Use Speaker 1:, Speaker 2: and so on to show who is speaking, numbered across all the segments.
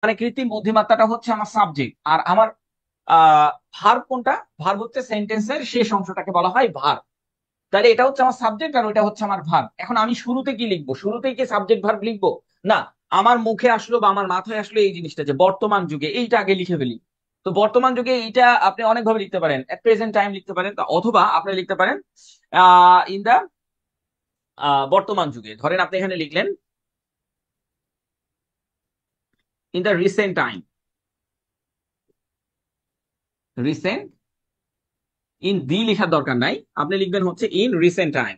Speaker 1: মানে কৃত্রিম বুদ্ধিমত্তাটা হচ্ছে আমার সাবজেক্ট, আর আমার ভার্ব কোনটা? ভার্ব হচ্ছে সেন্টেন্সের শেষ অংশটাকে বলা হয় ভার্ব। তাহলে এটা হচ্ছে আমার সাবজেক্ট আর ওইটা হচ্ছে আমার ভার্ব। এখন আমি শুরুতে কি লিখবো? শুরুতেই কি সাবজেক্ট ভার্ব লিখবো? না, আমার মুখে আসলো বা আমার মাথায় আসলো এই জিনিসটা যে বর্তমান যুগে, এইটা আগে লিখে ফেলি। তো বর্তমান যুগে এইটা আপনি অনেক ভাবে লিখতে পারেন, এট প্রেজেন্ট টাইম লিখতে পারেন, অথবা আপনি লিখতে পারেন ইন দা বর্তমান যুগে। ধরেন আপনি এখানে লিখলেন in the recent time. Recent, in the লেখার দরকার নাই, আপনি লিখবেন হচ্ছে ইন রিসেন্ট টাইম।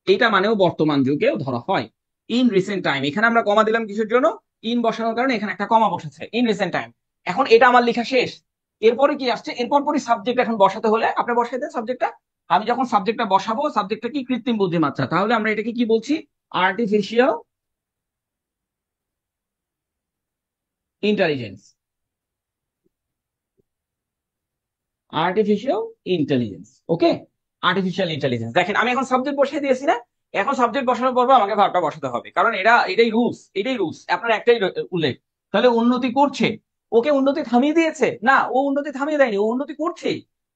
Speaker 1: এটা মানেও বর্তমান যুগেও ধরা হয়। ইন রিসেন্ট টাইম, এখানে আমরা কমা দিলাম কিসের জন্য? ইন বসানোর কারণে এখানে একটা কমা বসেছে, ইন রিসেন্ট টাইম। এখন এটা আমার লেখা শেষ। এরপরে কি আসছে? এরপর পরই সাবজেক্ট এখন বসাতে হলে আপনি বসাই দেন সাবজেক্টটা। আমি যখন সাবজেক্টটা বসাবো, সাবজেক্টটা কি? কৃত্রিম বুদ্ধিমত্তা। তাহলে আমরা এটাকে কি বলছি? Artificial intelligence. Artificial intelligence, okay. Artificial intelligence. দেখেন আমি এখন সাবজেক্ট বসিয়ে দিয়েছি না? এখন সাবজেক্ট বসানোর পর আমাকে ভার্বটা বসাতে হবে, কারণ এটাই রুলস, এটাই রুলস, আপনার একটাই উল্লেখ। তাহলে উন্নতি করছে, ওকে উন্নতি থামিয়ে দিয়েছে? না, ও উন্নতি থামিয়ে দেয়নি, ও উন্নতি করছে,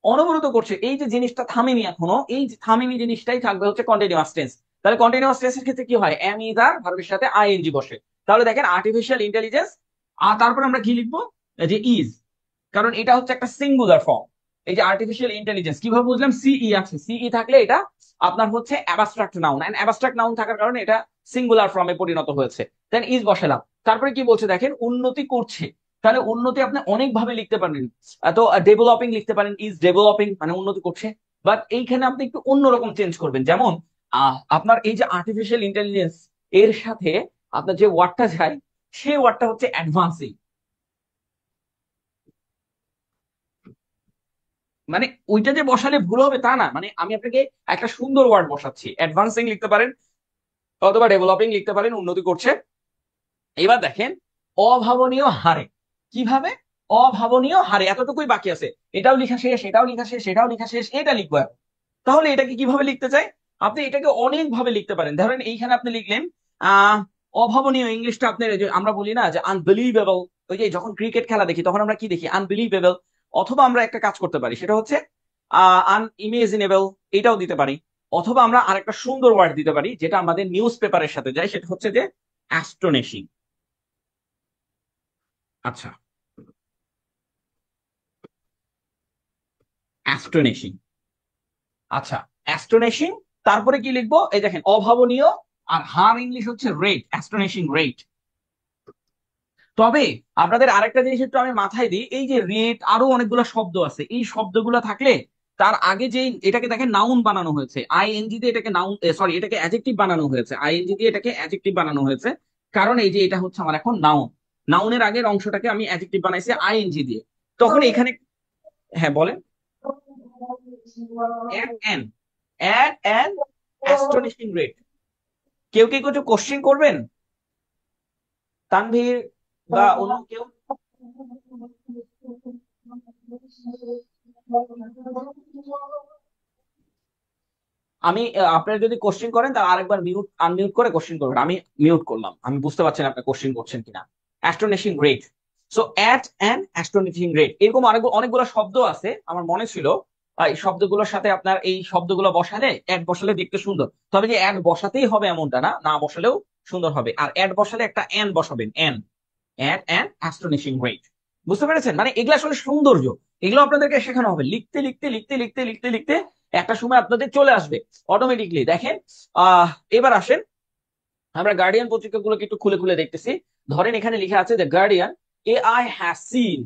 Speaker 1: অনবরত করছে। এই যে জিনিসটা থামেনি এখনো, এই যে থামেনি জিনিসটাই থাকবে হচ্ছে কন্টিনিউয়াস টেন্স। তাহলে কন্টিনিউয়াস টেন্সের ক্ষেত্রে কি হয়? এম ইজ আর ভার্বের সাথে আইএনজি বসে। তাহলে দেখেন আর্টিফিশিয়াল ইন্টেলিজেন্স, আর তারপর আমরা কি লিখবো? যে ইজ, কারণ এটা হচ্ছে একটা সিঙ্গুলার ফর্ম। এই যে আর্টিফিশিয়াল ইন্টেলিজেন্স কিভাবে বুঝলাম? সিই আছে, সিই থাকলে এটা আপনার হচ্ছে abstract noun, and abstract noun থাকার কারণে এটা সিঙ্গুলার ফর্মে পরিণত হয়েছে। দেন ইজ বসালাম। তারপরে কি বলছে দেখেন? উন্নতি করছে। তাহলে উন্নতি আপনি অনেক ভাবে লিখতে পারেন। তো ডেভেলপিং লিখতে পারেন, ইজ ডেভেলপিং মানে উন্নতি করছে। বাট এইখানে আপনি একটু অন্যরকম চেঞ্জ করবেন। যেমন আপনার এই যে আর্টিফিশিয়াল ইন্টেলিজেন্স, এর সাথে আপনার যে ওয়ার্ডটা যায়, সেই ওয়ার্ডটা হচ্ছে অ্যাডভান্সিং। মানে ওইটা যে বসালে ভুল হবে তা না, মানে আমি আপনাকে একটা সুন্দর ওয়ার্ড বসাচ্ছি। অ্যাডভান্সিং লিখতে পারেন, অথবা ডেভেলপিং লিখতে পারেন, উন্নতি করছে। এবার দেখেন অভাবনীয় হারে। কিভাবে? অভাবনীয় হারে, এতটুকুই বাকি আছে। এটাও লেখা শেষ, এটাও লেখা শেষ, এটাও লেখা শেষ, এটা লিখবো এখন। তাহলে এটাকে কিভাবে লিখতে চাই? আপনি এটাকে অনেক ভাবে লিখতে পারেন। ধরেন এইখানে আপনি লিখলেন আহ অভাবনীয়, ইংলিশটা আপনার এই যে আমরা বলি না যে আনবিলিভেবল। ওই যে যখন ক্রিকেট খেলা দেখি তখন আমরা কি দেখি? আনবিলিভেবল। অথবা আমরা একটা কাজ করতে পারি, সেটা হচ্ছে আনইমেজিনেবল, এটাও দিতে পারি। অথবা আমরা আরেকটা সুন্দর ওয়ার্ড দিতে পারি যেটা আমাদের নিউজ পেপারের সাথে যায়, সেটা হচ্ছে যে অ্যাস্টনিশিং। আচ্ছা, অ্যাস্টনিশিং। আচ্ছা, অ্যাস্টনিশিং। তারপরে কি লিখবো? এই দেখেন অভাবনীয়, আর হার ইংলিশ হচ্ছে রেট, অ্যাস্টনিশিং রেট। তবে আপনাদের আরেকটা জিনিস একটু আমি মাথায় দিই, এই যে রেট, আরো অনেকগুলো শব্দ আছে, এই শব্দগুলো থাকলে তার আগে যে এটাকে দেখেন নাউন বানানো হয়েছে, আইএনজি দিয়ে এটাকে নাউন, সরি এটাকে অ্যাডজেক্টিভ বানানো হয়েছে, আইএনজি দিয়ে এটাকে অ্যাডজেক্টিভ বানানো হয়েছে। কারণ এই যে এটা হচ্ছে আমার এখন নাউন, নাউনের আগের অংশটাকে আমি অ্যাডজেক্টিভ বানাইছি আইএনজি দিয়ে। তখন এখানে, হ্যাঁ বলেন। At an, at an astonishing rate. কেউ কি কিছু কোশ্চেন করবেন? তানভীর বা অন্য কেউ? আমি আপনার যদি কোশ্চেন করেন তাহলে আরেকবার মিউট আনমিউট করে কোশ্চেন করবেন। আমি মিউট করলাম, আমি বুঝতে পারছি না আপনি কোশ্চেন করছেন কিনা। Astonishing great. So at an astonishing great, এরকম অনেকগুলো শব্দ আছে আমার মনে ছিল। এই শব্দগুলোর সাথে আপনার এই শব্দগুলো বসালে, অ্যাড বসালে দেখতে সুন্দর। তবে যে অ্যাড বসাতেই হবে এমনটা না, না বসালেও সুন্দর হবে। আর অ্যাড বসালে একটা অ্যান বসাবেন, an, at an astonishing great. বুঝতে পেরেছেন? মানে এগুলো আসলে সৌন্দর্য, এগুলো আপনাদেরকে শেখানো হবে। লিখতে লিখতে লিখতে লিখতে লিখতে লিখতে একটা সময় আপনাদের চলে আসবে অটোমেটিকলি। দেখেন আহ এবার আসেন, আমরা গার্ডিয়ান পত্রিকাগুলোকে একটু খুলে খুলে দেখতেছি। ধরেন এখানে লেখা আছে the guardian AI has seen.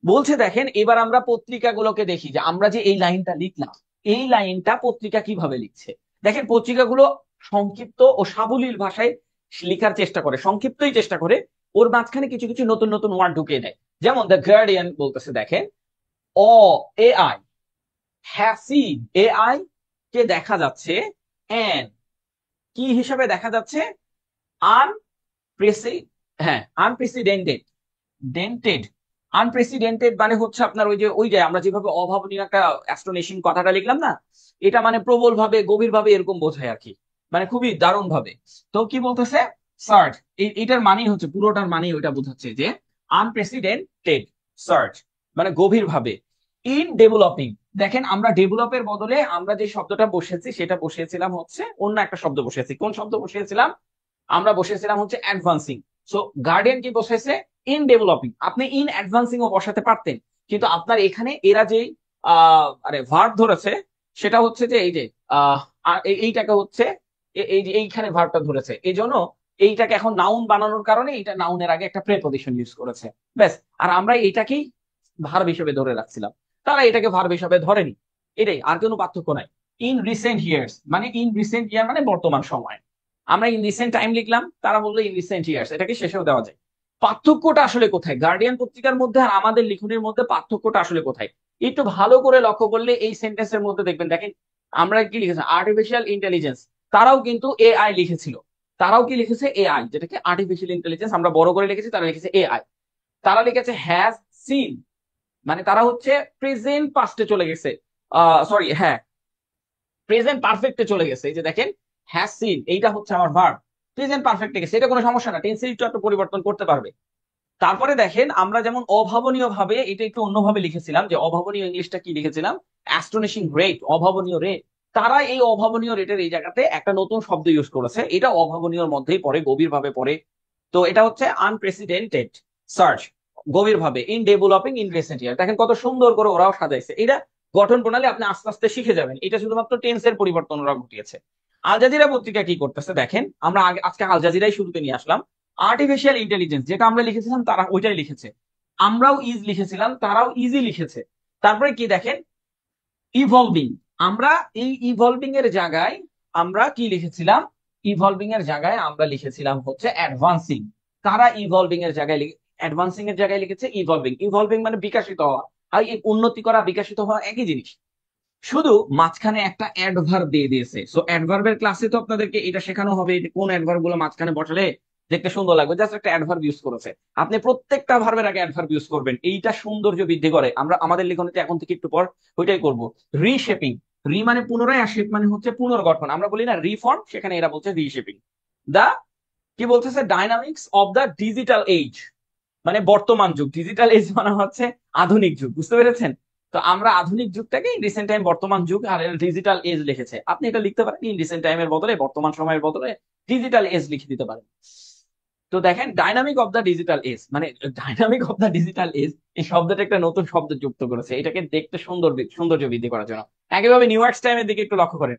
Speaker 1: বলছে দেখেন, এবার আমরা পত্রিকাগুলোকে দেখি যে আমরা যে এই লাইনটা লিখলাম, এই লাইনটা পত্রিকা কিভাবে লিখছে। দেখেন পত্রিকাগুলো সংক্ষিপ্ত ও সাবলীল ভাষায় লেখার চেষ্টা করে, সংক্ষিপ্তই চেষ্টা করে। ওর মাঝখানে কিছু কিছু নতুন নতুন ওয়ার্ড ঢুকিয়ে দেয়। যেমন দ্য গার্ডিয়ান বলতেছে দেখেন, অ এআই হ্যাভ সিন, এআই কে দেখা যাচ্ছে, এন্ড কি হিসাবে দেখা যাচ্ছে? আনপ্রেসি, হ্যাঁ আনপ্রেসিডেন্টেড, ডেন্টেড। আনপ্রেসিডেন্টেড মানে হচ্ছে আপনার ওই যে আমরা যেভাবে অভাবনীয় একটা অ্যাস্টনিশিং কথাটা লিখলাম না, এটা মানে প্রবল ভাবে, গভীর ভাবে এরকম বোঝায় আর কি, মানে খুবই দারুণ ভাবে। তো কি বলতেছে? সার্চ, এটার মানেই হচ্ছে, পুরোটার মানেই ওইটা বোঝাচ্ছে যে আনপ্রেসিডেন্টেড সার্চ, মানে গভীরভাবে। ইন ডেভেলপিং, দেখেন আমরা ডেভেলপের বদলে আমরা যে শব্দটা বসিয়েছি সেটা বসিয়েছিলাম হচ্ছে অন্য একটা শব্দ বসিয়েছি। কোন শব্দ বসিয়েছিলাম? আমরা বসিয়েছিলাম হচ্ছে অ্যাডভান্সিং। সো গার্ডিয়ান কি বসেছে? In developing. আপনি ইন অ্যাডভান্সিং ও বসাতে পারতেন, কিন্তু আপনার এখানে এরা যে আরে ভার্ব ধরেছে সেটা হচ্ছে যে এই যে এইটাকে হচ্ছে এই যে এইখানে ভার্বটা ধরেছে, এই জন্য এইটাকে এখন নাউন বানানোর কারণে এটা নাউনের আগে একটা প্রেপজিশন ইউজ করেছে, ব্যাস। আর আমরা এইটাকেই ভার্ব হিসেবে ধরে রাখছিলাম, তারা এটাকে ভার্ব হিসেবে ধরেনি। এটাই, আর কোনো পার্থক্য নাই। ইন রিসেন্ট ইয়ার্স মানে ইন রিসেন্ট ইয়ার মানে বর্তমান সময়। আমরা ইন রিসেন্ট টাইম লিখলাম, তারা বললো ইন রিসেন্ট ইয়ার্স, এটাকে শেষেও দেওয়া যায়। পার্থক্যটা আসলে কোথায় গার্ডিয়ান পত্রিকার মধ্যে আর আমাদের লিখনের মধ্যে? পার্থক্যটা আসলে কোথায় একটু ভালো করে লক্ষ্য করলে এই সেন্টেন্সের মধ্যে দেখবেন। দেখেন আমরা কি লিখেছি? Artificial intelligence. তারাও কিন্তু এআই লিখেছিল। তারাও কি লিখেছে? এআই, যেটাকে আর্টিফিশিয়াল ইন্টেলিজেন্স আমরা বড় করে লিখেছি, তারা লিখেছে এআই। তারা লিখেছে হ্যাজ সিন, মানে তারা হচ্ছে প্রেজেন্ট পাস্টে চলে গেছে, সরি হ্যাঁ প্রেজেন্ট পারফেক্টে চলে গেছে। এই যে দেখেন হ্যাজ সিন, এইটা হচ্ছে আমার ভার্ব, প্রেজেন্ট পারফেক্টে গেছে, এটা কোনো সমস্যা না, টেন্সের একটু একটু পরিবর্তন করতে পারবে। তারপরে দেখেন আমরা যেমন অভাবনীয় ভাবে এটা একটু অন্যভাবে লিখেছিলাম, যে অভাবনীয় ইংলিশটা কি লিখেছিলাম? অ্যাস্টোনিশিং রেট, অভাবনীয় রেট। তারা এই অভাবনীয় রেটের এই জায়গাতে একটা নতুন শব্দ ইউজ করেছে, এটা অভাবনীয়র মধ্যেই পড়ে, গভীরভাবে পড়ে। তো এটা হচ্ছে আনপ্রেসিডেন্টেড সার্চ, গভীরভাবে। ইন ডেভেলপিং ইন রিসেন্ট ইয়ার, দেখেন কত সুন্দর করে ওরাও সাজাইছে। এটা গঠন প্রণালী আপনি আস্তে আস্তে শিখে যাবেন, এটা শুধুমাত্র টেন্সের পরিবর্তন ওরা ঘটিয়েছে। আল জাজিরা পত্রিকা কি করতেছে দেখেন, আমরা আজকে আল জাজিরাই শুরুতে নিয়ে আসলাম। আর্টিফিশিয়াল ইন্টেলিজেন্স, যেটা আমরা লিখেছিলাম তারা ওইটাই লিখেছে। আমরাও ইজ লিখেছিলাম, তারাও ইজি লিখেছে। তারপরে কি দেখেন, ইভলভিং। আমরা এই ইভলভিং এর জায়গায় আমরা কি লিখেছিলাম? ইভলভিং এর জায়গায় আমরা লিখেছিলাম হচ্ছে অ্যাডভান্সিং। তারা ইভলভিং এর জায়গায় অ্যাডভান্সিং এর জায়গায় লিখেছে ইভলভিং। ইভলভিং মানে বিকশিত হওয়া, আর এই উন্নতি করা বিকশিত হওয়া একই জিনিস, শুধু মাঝখানে একটা অ্যাডভার্ব দিয়ে দিয়েছে। সো অ্যাডভার্বের ক্লাসে তো আপনাদেরকে এটা শেখানো হবে যে কোন অ্যাডভার্ব গুলো মাঝখানে বসালে দেখতে সুন্দর লাগবে। জাস্ট একটা অ্যাডভার্ব ইউজ করেছে, আপনি প্রত্যেকটা ভার্বের আগে অ্যাডভার্ব ইউজ করবেন, এইটা সৌন্দর্য বৃদ্ধি করে। আমরা আমাদের লেখনীতে এখন থেকে একটু পর ওইটাই করব। রিশেপিং, রি মানে পুনরায়, আর শেপ মানে হচ্ছে পুনর্গঠন। আমরা বলি না রিফর্ম, সেখানে এরা বলছে রিশেপিং। দা কি বলতেছে? Dynamics of the digital age, মানে বর্তমান যুগ। ডিজিটাল এজ মানে হচ্ছে আধুনিক যুগ, বুঝতে পেরেছেন? তো আমরা আধুনিক যুগটাকে রিসেন্ট টাইম বর্তমান যুগ, আর ডিজিটাল এজ লিখেছে। আপনি এটা লিখতে পারেন ইন রিসেন্ট টাইমের বদলে, বর্তমান সময়ের বদলে ডিজিটাল এজ লিখে দিতে পারেন। তো দেখেন dynamic of the digital age, মানে dynamic of the digital age, এই শব্দটা একটা নতুন শব্দ যুক্ত করেছে, এটাকে দেখতে সৌন্দর্য বৃদ্ধি করার জন্য। একইভাবে নিউ ইয়র্ক টাইমের দিকে একটু লক্ষ্য করেন।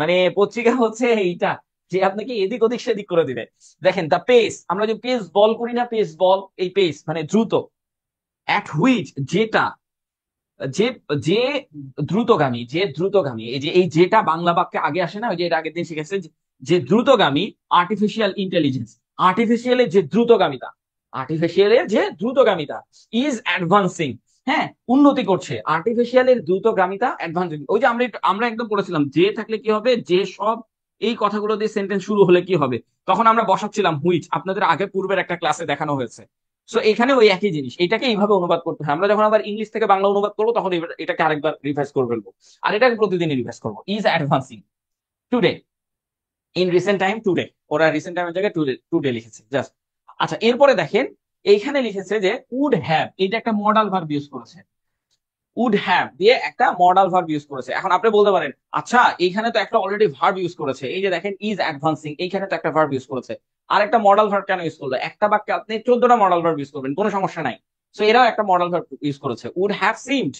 Speaker 1: মানে পত্রিকা হচ্ছে এইটা, যে আপনাকে এদিক ওদিক সেদিক করে দিবে। দেখেন দা পেস, আমরা যে পেস বল করি না, পেস বল, এই পেস মানে দ্রুত। অ্যাট হুইচ, যেটা, যে যে দ্রুতগামী, যে দ্রুতগামী, এই যে এই যেটা বাংলা বাক্যে আগে আসে না, ওই যে এটা আগের দিন শিখেছে, যে দ্রুতগামী আর্টিফিশিয়াল ইন্টেলিজেন্স, আর্টিফিশিয়ালের যে দ্রুতগামিতা, আর্টিফিশিয়ালের যে দ্রুতগামিতা ইজ অ্যাডভান্সিং, হ্যাঁ উন্নতি করছে। আর্টিফিশিয়ালের দ্রুতগামিতা অ্যাডভান্সিং, ওই যে আমরা একদম পড়েছিলাম যে থাকলে কি হবে, যে সব এই কথাগুলো দিয়ে সেন্টেন্স শুরু হলে কি হবে, তখন আমরা বসাচ্ছিলাম হুইচ, আপনাদের আগে পূর্বের একটা ক্লাসে দেখানো হয়েছে। সো এখানে ওই একই জিনিস, এটাকে এইভাবে অনুবাদ করতে হয়। আমরা যখন আবার ইংলিশ থেকে বাংলা অনুবাদ করবো তখন এটাকে আরেকবার রিভাইজ করে ফেলবো, আর এটাকে প্রতিদিনই রিভাইজ করবো। Is advancing today, in recent time today, ওরা রিসেন্ট টাইমের জায়গায় টুডে টুডে লিখেছে জাস্ট। আচ্ছা এরপরে দেখেন এইখানে লিখেছে যে উড হ্যাভ, এটা একটা মডাল ভার্ব ইউজ করেছে। উড হ্যাভ দিয়ে একটা মডাল ভার্ব ইউজ করেছে। এখন আপনি বলতে পারেন আচ্ছা এইখানে তো একটা অলরেডি ভার্ব ইউজ করেছে, এই যে দেখেন ইজ অ্যাডভান্সিং, এইখানে তো একটা ভার্ব ইউজ করেছে, আর একটা মডাল ভার্ব কেন ইউজ করলো? একটা বাক্যে আপনি 14টা মডাল ভার্ব ইউজ করবেন, কোনো সমস্যা নাই। সো এরাও একটা মডাল ভার্ব ইউজ করেছে, উড হ্যাভ সিমড।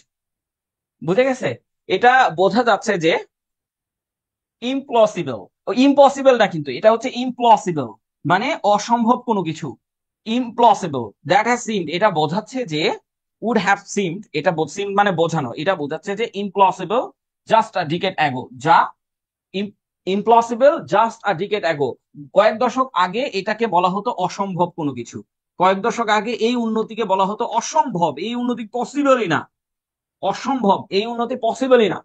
Speaker 1: বুঝে গেছে? এটা বোঝা যাচ্ছে যে ইম্পসিবল, ও ইম্পসিবল না, কিন্তু এটা হচ্ছে ইম্পসিবল, মানে অসম্ভব কোনো কিছু। ইম্পসিবল দ্যাট হ্যাজ সিমড, এটা বোঝাচ্ছে যে উড হ্যাভ সিমড, এটা সিমড মানে বোঝানো, এটা বোঝাচ্ছে যে impossible just a decade ago, যা impossible just a decade ago, কয়েক দশক আগে এটাকে বলা হতো অসম্ভব কোনো কিছু। কয়েক দশক আগে এই উন্নতিকে বলা হতো অসম্ভব, এই উন্নতি পসিবলই না, অসম্ভব এই উন্নতি পসিবলই না।